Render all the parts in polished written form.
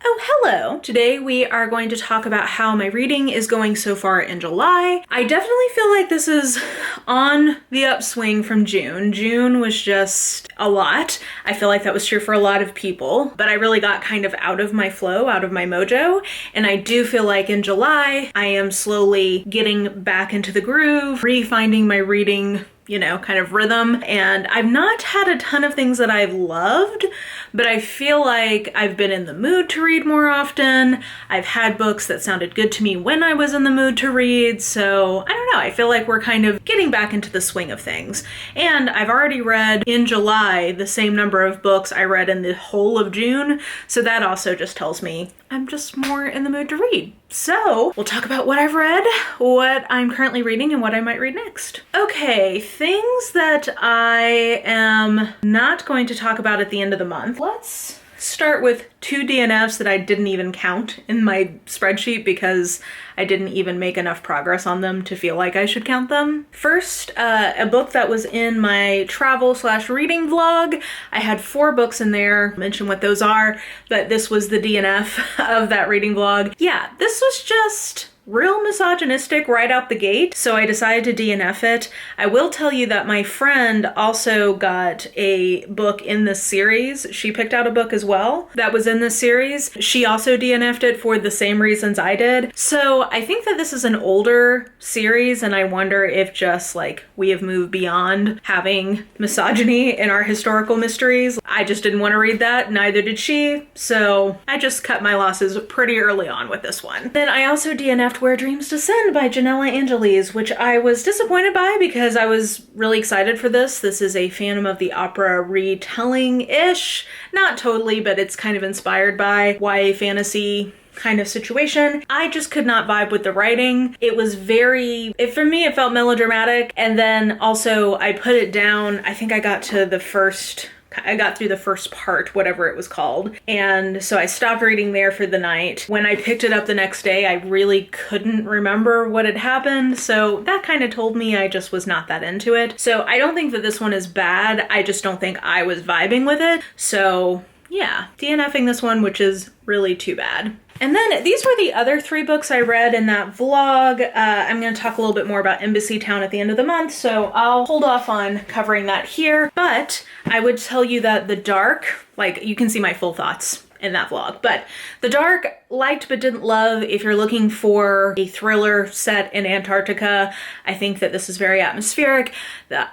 Oh, hello! Today we are going to talk about how my reading is going so far in July. I definitely feel like this is on the upswing from June. June was just a lot. I feel like that was true for a lot of people, but I really got kind of out of my flow, out of my mojo, and I do feel like in July I am slowly getting back into the groove, re-finding my reading kind of rhythm. And I've not had a ton of things that I've loved, but I feel like I've been in the mood to read more often. I've had books that sounded good to me when I was in the mood to read. So I don't know, I feel like we're kind of getting back into the swing of things. And I've already read in July the same number of books I read in the whole of June. So that also just tells me I'm just more in the mood to read. So we'll talk about what I've read, what I'm currently reading, and what I might read next. Okay, things that I am not going to talk about at the end of the month. Let's start with 2 DNFs that I didn't even count in my spreadsheet because I didn't even make enough progress on them to feel like I should count them. First, a book that was in my travel/reading vlog. I had 4 books in there. I'll mention what those are, but this was the DNF of that reading vlog. Yeah, this was just real misogynistic right out the gate, so I decided to DNF it. I will tell you that my friend also got a book in this series. She picked out a book as well that was in this series. She also DNF'd it for the same reasons I did. So I think that this is an older series, and I wonder if just like we have moved beyond having misogyny in our historical mysteries. I just didn't want to read that, neither did she, so I just cut my losses pretty early on with this one. Then I also DNF'd Where Dreams Descend by Janella Angeles, which I was disappointed by because I was really excited for this. This is a Phantom of the Opera retelling-ish. Not totally, but it's kind of inspired by YA fantasy kind of situation. I just could not vibe with the writing. It was for me, it felt melodramatic. And then also I put it down. I think I got through the first part, whatever it was called. And so I stopped reading there for the night. When I picked it up the next day, I really couldn't remember what had happened. So that kind of told me I just was not that into it. So I don't think that this one is bad. I just don't think I was vibing with it. So yeah, DNFing this one, which is really too bad. And then these were the other 3 books I read in that vlog. I'm going to talk a little bit more about Embassy Town at the end of the month, so I'll hold off on covering that here. But I would tell you that The Dark, you can see my full thoughts in that vlog, but The Dark, liked but didn't love. If you're looking for a thriller set in Antarctica, I think that this is very atmospheric.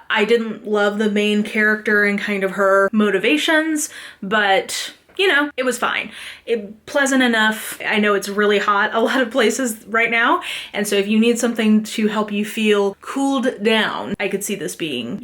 I didn't love the main character and kind of her motivations, but it was fine. Pleasant enough. I know it's really hot a lot of places right now, and so if you need something to help you feel cooled down, I could see this being,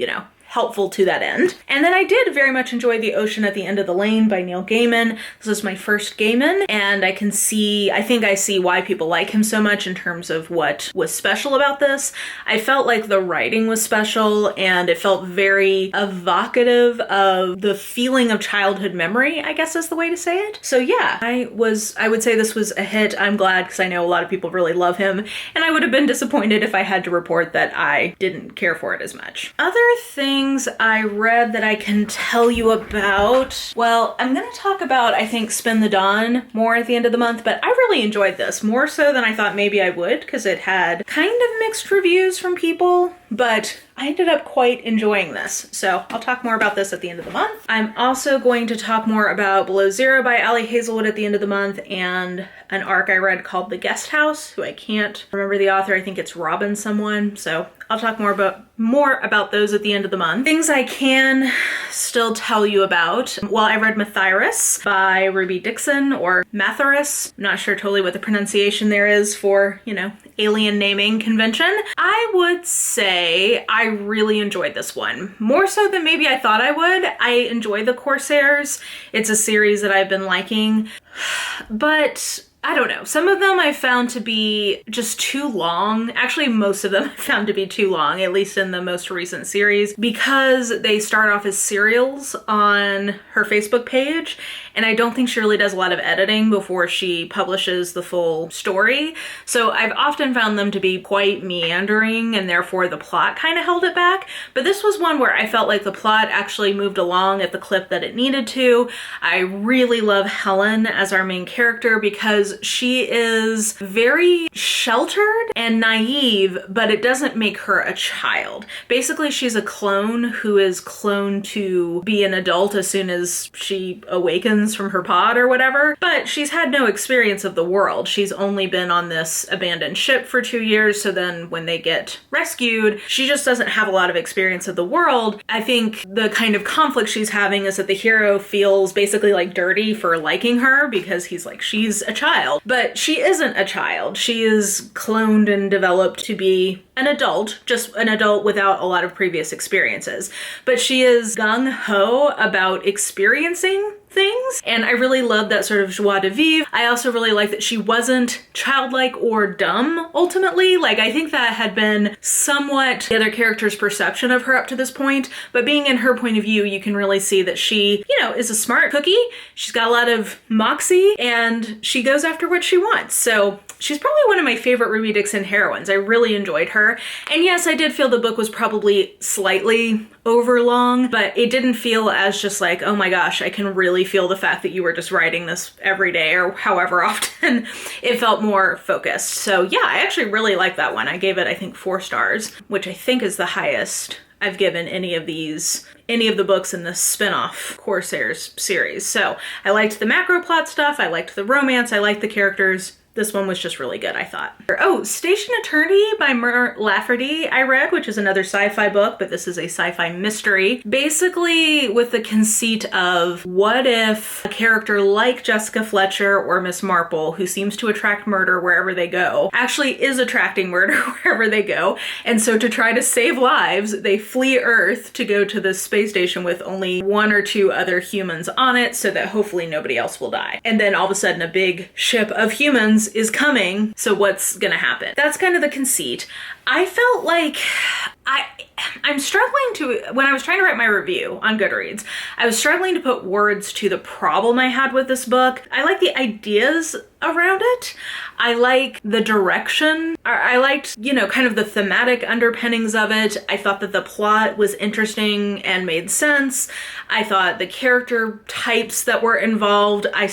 helpful to that end. And then I did very much enjoy The Ocean at the End of the Lane by Neil Gaiman. This is my first Gaiman, and I think I see why people like him so much in terms of what was special about this. I felt like the writing was special, and it felt very evocative of the feeling of childhood memory, I guess is the way to say it. So yeah, I would say this was a hit. I'm glad because I know a lot of people really love him, and I would have been disappointed if I had to report that I didn't care for it as much. Other things I read that I can tell you about. Well, I'm going to talk about, I think, Spin the Dawn more at the end of the month, but I really enjoyed this, more so than I thought maybe I would, because it had kind of mixed reviews from people, but I ended up quite enjoying this. So I'll talk more about this at the end of the month. I'm also going to talk more about Below Zero by Ali Hazelwood at the end of the month, and an arc I read called The Guest House, who I can't remember the author. I think it's Robin someone. So I'll talk more about those at the end of the month. Things I can still tell you about. Well, I read Mathirus by Ruby Dixon, or Mathirus. I'm not sure totally what the pronunciation there is for, alien naming convention. I would say I really enjoyed this one. More so than maybe I thought I would. I enjoy The Corsairs. It's a series that I've been liking, but I don't know. Some of them I found to be just too long. Actually, most of them I found to be too long, at least in the most recent series, because they start off as serials on her Facebook page. And I don't think she really does a lot of editing before she publishes the full story. So I've often found them to be quite meandering, and therefore the plot kind of held it back. But this was one where I felt like the plot actually moved along at the clip that it needed to. I really love Helen as our main character because she is very sheltered and naive, but it doesn't make her a child. Basically, she's a clone who is cloned to be an adult as soon as she awakens from her pod or whatever, but she's had no experience of the world. She's only been on this abandoned ship for 2 years, so then when they get rescued, she just doesn't have a lot of experience of the world. I think the kind of conflict she's having is that the hero feels basically like dirty for liking her because he's like, she's a child. But she isn't a child. She is cloned and developed to be an adult, just an adult without a lot of previous experiences. But she is gung-ho about experiencing things, and I really love that sort of joie de vivre. I also really like that she wasn't childlike or dumb, ultimately. Like, I think that had been somewhat the other character's perception of her up to this point, but being in her point of view, you can really see that she, you know, is a smart cookie. She's got a lot of moxie, and she goes after what she wants. So she's probably one of my favorite Ruby Dixon heroines. I really enjoyed her. And yes, I did feel the book was probably slightly over long, but it didn't feel as just like, oh my gosh, I can really feel the fact that you were just writing this every day or however often. It felt more focused. So yeah, I actually really liked that one. I gave it, I think, 4 stars, which I think is the highest I've given any of the books in the spin-off Corsairs series. So I liked the macro plot stuff. I liked the romance. I liked the characters. This one was just really good, I thought. Oh, Station Attorney by Mer Lafferty I read, which is another sci-fi book, but this is a sci-fi mystery. Basically with the conceit of what if a character like Jessica Fletcher or Miss Marple, who seems to attract murder wherever they go, actually is attracting murder wherever they go. And so to try to save lives, they flee Earth to go to this space station with only 1 or 2 other humans on it so that hopefully nobody else will die. And then all of a sudden a big ship of humans is coming, so what's gonna happen? That's kind of the conceit. I felt like I'm struggling to, when I was trying to write my review on Goodreads, I was struggling to put words to the problem I had with this book. I like the ideas around it. I like the direction. I liked, you know, kind of the thematic underpinnings of it. I thought that the plot was interesting and made sense. I thought the character types that were involved, I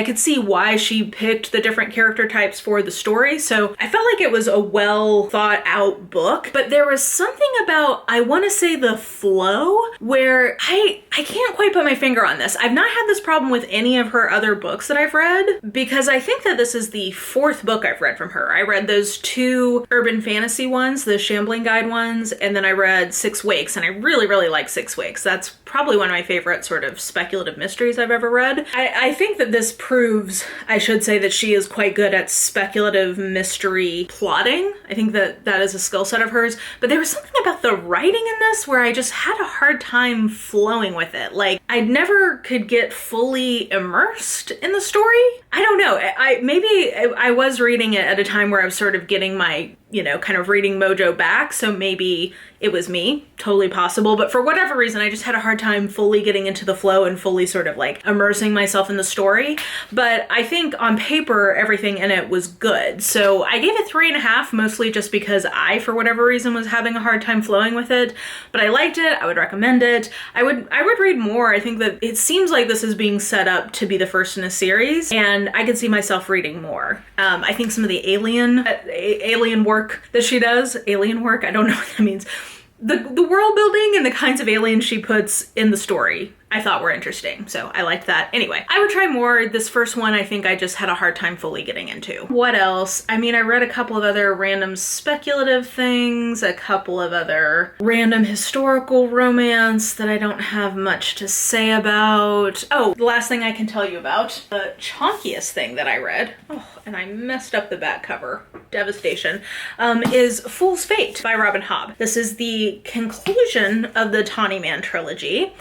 could see why she picked the different character types for the story. So I felt like it was a well thought out book, but there was something about, I want to say, the flow where I can't quite put my finger on this. I've not had this problem with any of her other books that I've read, because I think that this is the 4th book I've read from her. I read those 2 urban fantasy ones, the Shambling Guide ones, and then I read 6 Wakes, and I really, really like 6 Wakes. That's probably one of my favorite sort of speculative mysteries I've ever read. I think that this proves, I should say, that she is quite good at speculative mystery plotting. I think that that is a skill set of hers, but there was something about the writing in this where I just had a hard time flowing with it. Like, I never could get fully immersed in the story. I don't know. I was reading it at a time where I was sort of getting my, you know, kind of reading mojo back, so maybe it was me, totally possible, but for whatever reason, I just had a hard time fully getting into the flow and fully sort of like immersing myself in the story. But I think on paper, everything in it was good. So I gave it 3.5, mostly just because I, for whatever reason, was having a hard time flowing with it, but I liked it. I would recommend it. I would read more. I think that it seems like this is being set up to be the first in a series, and I could see myself reading more. I think some of the alien work that she does, alien work, I don't know what that means. The world building and the kinds of aliens she puts in the story, I thought were interesting. So I liked that. Anyway, I would try more. This first one, I think I just had a hard time fully getting into. What else? I mean, I read a couple of other random speculative things, a couple of other random historical romance that I don't have much to say about. Oh, the last thing I can tell you about, the chonkiest thing that I read, and I messed up the back cover, devastation, is Fool's Fate by Robin Hobb. This is the conclusion of the Tawny Man trilogy.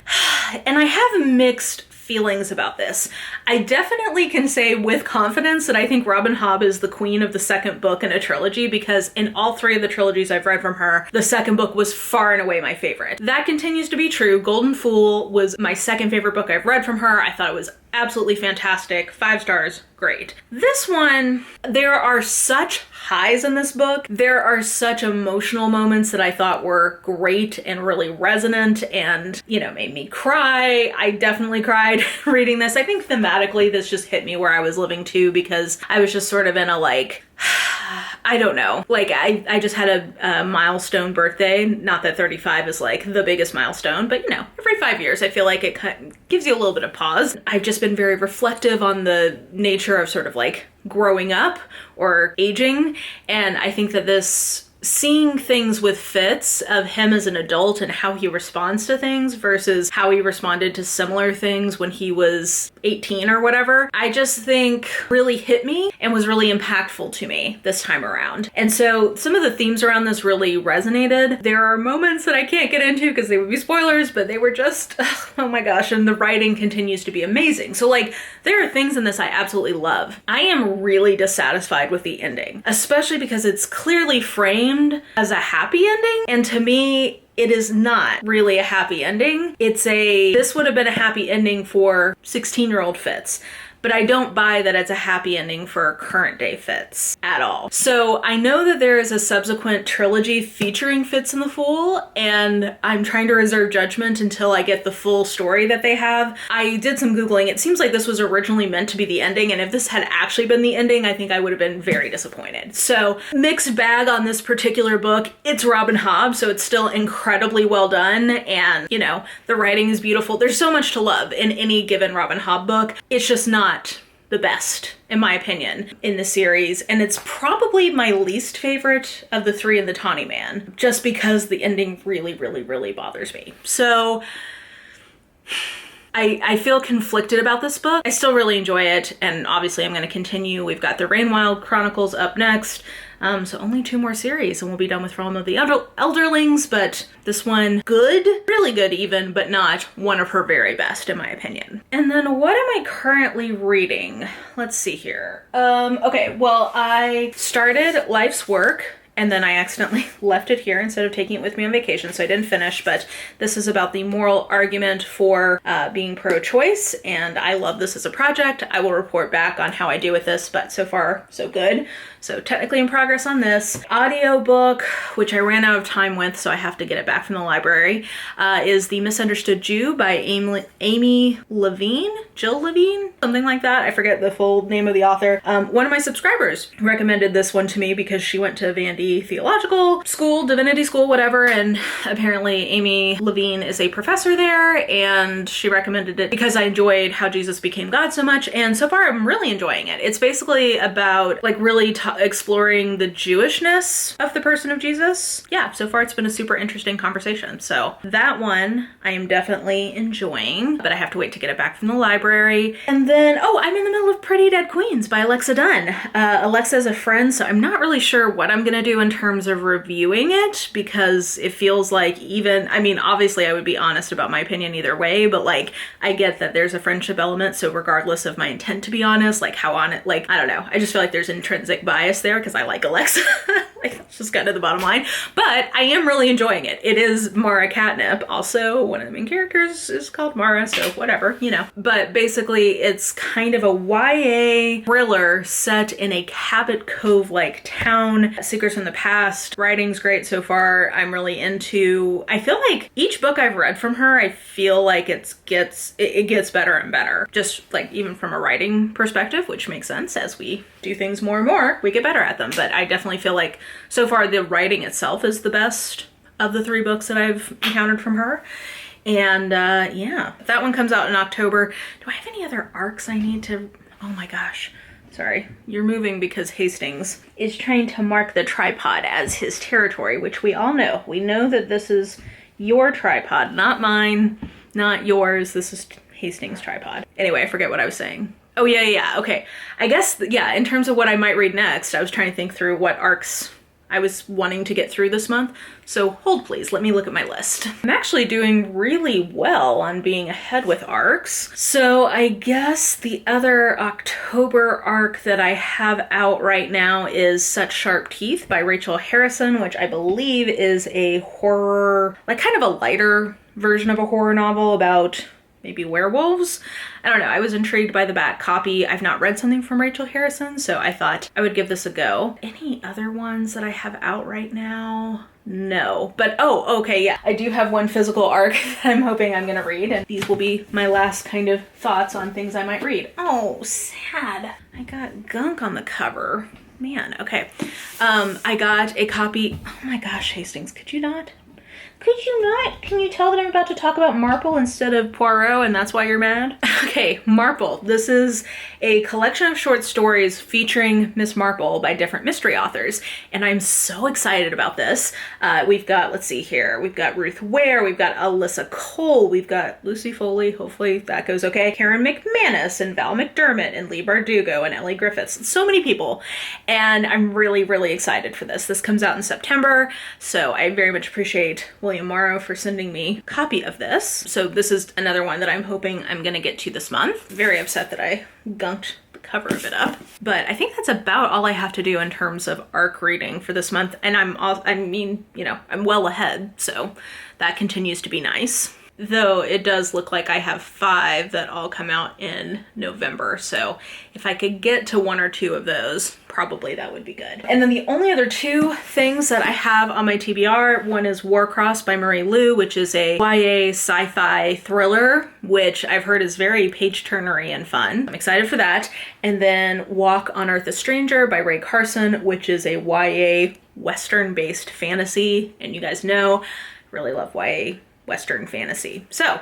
And I have mixed feelings about this. I definitely can say with confidence that I think Robin Hobb is the queen of the second book in a trilogy, because in all three of the trilogies I've read from her, the second book was far and away my favorite. That continues to be true. Golden Fool was my second favorite book I've read from her. I thought it was absolutely fantastic. 5 stars, great. This one, there are such highs in this book. There are such emotional moments that I thought were great and really resonant and, you know, made me cry. I definitely cried reading this. I think thematically this just hit me where I was living too, because I was just sort of in a like, I don't know. Like I just had a milestone birthday. Not that 35 is like the biggest milestone, but you know, every 5 years I feel like it kind of gives you a little bit of pause. I've just been very reflective on the nature of sort of like growing up or aging. And I think that this seeing things with Fitz of him as an adult and how he responds to things versus how he responded to similar things when he was 18 or whatever, I just think really hit me and was really impactful to me this time around. And so some of the themes around this really resonated. There are moments that I can't get into because they would be spoilers, but they were just, oh my gosh, and the writing continues to be amazing. So like, there are things in this I absolutely love. I am really dissatisfied with the ending, especially because it's clearly framed as a happy ending, and to me it is not really a happy ending. This would have been a happy ending for 16-year-old Fitz, but I don't buy that it's a happy ending for current day Fitz at all. So I know that there is a subsequent trilogy featuring Fitz and the Fool, and I'm trying to reserve judgment until I get the full story that they have. I did some Googling. It seems like this was originally meant to be the ending, and if this had actually been the ending, I think I would have been very disappointed. So mixed bag on this particular book. It's Robin Hobb, so it's still incredibly well done, and you know, the writing is beautiful. There's so much to love in any given Robin Hobb book. It's just not the best, in my opinion, in the series. And it's probably my least favorite of the three in the Tawny Man, just because the ending really, really, really bothers me. So I feel conflicted about this book. I still really enjoy it, and obviously I'm going to continue. We've got the Rainwild Chronicles up next. So only 2 more series and we'll be done with Realm of the Elderlings, but this one, good, really good even, but not one of her very best in my opinion. And then what am I currently reading? Let's see here. Okay, well, I started Life's Work, and then I accidentally left it here instead of taking it with me on vacation, so I didn't finish, but this is about the moral argument for being pro-choice, and I love this as a project. I will report back on how I do with this, but so far, so good. So technically in progress on this. Audiobook, which I ran out of time with, so I have to get it back from the library, is The Misunderstood Jew by Amy Levine? Jill Levine? Something like that. I forget the full name of the author. One of my subscribers recommended this one to me because she went to Vandy Theological School, Divinity School, whatever, and apparently Amy Levine is a professor there, and she recommended it because I enjoyed how Jesus became God so much, and so far I'm really enjoying it. It's basically about like really exploring the Jewishness of the person of Jesus. Yeah, so far it's been a super interesting conversation. So that one I am definitely enjoying, but I have to wait to get it back from the library. And then, oh, I'm in the middle of Pretty Dead Queens by Alexa Dunn. Alexa's a friend, so I'm not really sure what I'm gonna do in terms of reviewing it, because it feels like even, I mean, obviously I would be honest about my opinion either way, but like, I get that there's a friendship element, so regardless of my intent to be honest, like how on it, like, I don't know, I just feel like there's intrinsic bias there because I like Alexa. Like, that's just kind of the bottom line. But I am really enjoying it. It is Mara Catnip. Also, one of the main characters is called Mara, so whatever, you know. But basically, it's kind of a YA thriller set in a Cabot Cove-like town. Secrets from the Past. Writing's great so far. I'm really into, I feel like each book I've read from her, I feel like it gets better and better. Just like even from a writing perspective, which makes sense. As we do things more and more, we get better at them. But I definitely feel like so far the writing itself is the best of the 3 books that I've encountered from her. And yeah, that one comes out in October. Do I have any other arcs I need to, oh my gosh. Sorry, you're moving because Hastings is trying to mark the tripod as his territory, which we all know. We know that this is your tripod, not mine, not yours. This is Hastings' tripod. Anyway, I forget what I was saying. Oh, yeah, okay. I guess, yeah, in terms of what I might read next, I was trying to think through what arcs I was wanting to get through this month. So hold please, let me look at my list. I'm actually doing really well on being ahead with arcs. So I guess the other October arc that I have out right now is Such Sharp Teeth by Rachel Harrison, which I believe is a horror, like kind of a lighter version of a horror novel about maybe werewolves. I don't know. I was intrigued by the back copy. I've not read something from Rachel Harrison, so I thought I would give this a go. Any other ones that I have out right now? No, but oh, okay, yeah. I do have one physical arc that I'm hoping I'm gonna read, and these will be my last kind of thoughts on things I might read. Oh, sad. I got gunk on the cover. Man, okay. I got a copy. Oh my gosh, Hastings, could you not? Could you not? Can you tell that I'm about to talk about Marple instead of Poirot and that's why you're mad? Okay, Marple. This is a collection of short stories featuring Miss Marple by different mystery authors. And I'm so excited about this. We've got, let's see here, we've got Ruth Ware, we've got Alyssa Cole, we've got Lucy Foley, hopefully that goes okay, Karen McManus and Val McDermott and Lee Bardugo and Ellie Griffiths. So many people. And I'm really, really excited for this. This comes out in September, so I very much appreciate William Morrow for sending me a copy of this. So this is another one that I'm hoping I'm gonna get to this month. Very upset that I gunked the cover of it up. But I think that's about all I have to do in terms of arc reading for this month. And I'm well ahead, so that continues to be nice. Though it does look like I have 5 that all come out in November. So if I could get to 1 or 2 of those, probably that would be good. And then the only other 2 things that I have on my TBR, one is Warcross by Marie Lu, which is a YA sci-fi thriller, which I've heard is very page-turnery and fun. I'm excited for that. And then Walk on Earth a Stranger by Ray Carson, which is a YA Western-based fantasy. And you guys know, I really love YA Western fantasy. So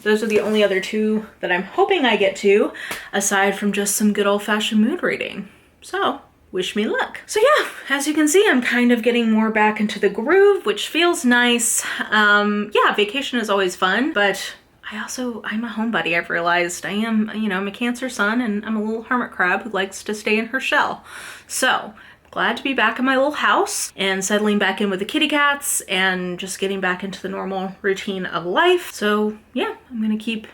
those are the only other 2 that I'm hoping I get to, aside from just some good old-fashioned mood reading. So wish me luck. So yeah, as you can see, I'm kind of getting more back into the groove, which feels nice. Yeah, vacation is always fun, but I'm a homebody. I've realized I am, I'm a Cancer sun and I'm a little hermit crab who likes to stay in her shell. So glad to be back in my little house and settling back in with the kitty cats and just getting back into the normal routine of life. So yeah, I'm gonna keep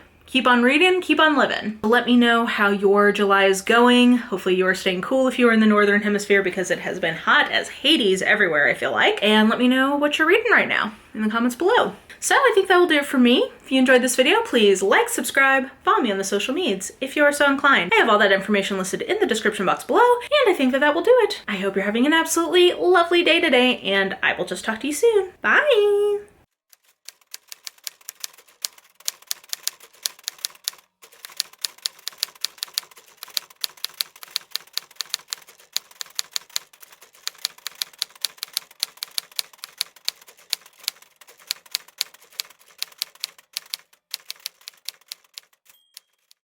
on reading, keep on living. Let me know how your July is going. Hopefully you are staying cool if you are in the Northern Hemisphere, because it has been hot as Hades everywhere, I feel like. And let me know what you're reading right now in the comments below. So I think that will do it for me. If you enjoyed this video, please like, subscribe, follow me on the social medias if you are so inclined. I have all that information listed in the description box below, and I think that will do it. I hope you're having an absolutely lovely day today, and I will just talk to you soon. Bye!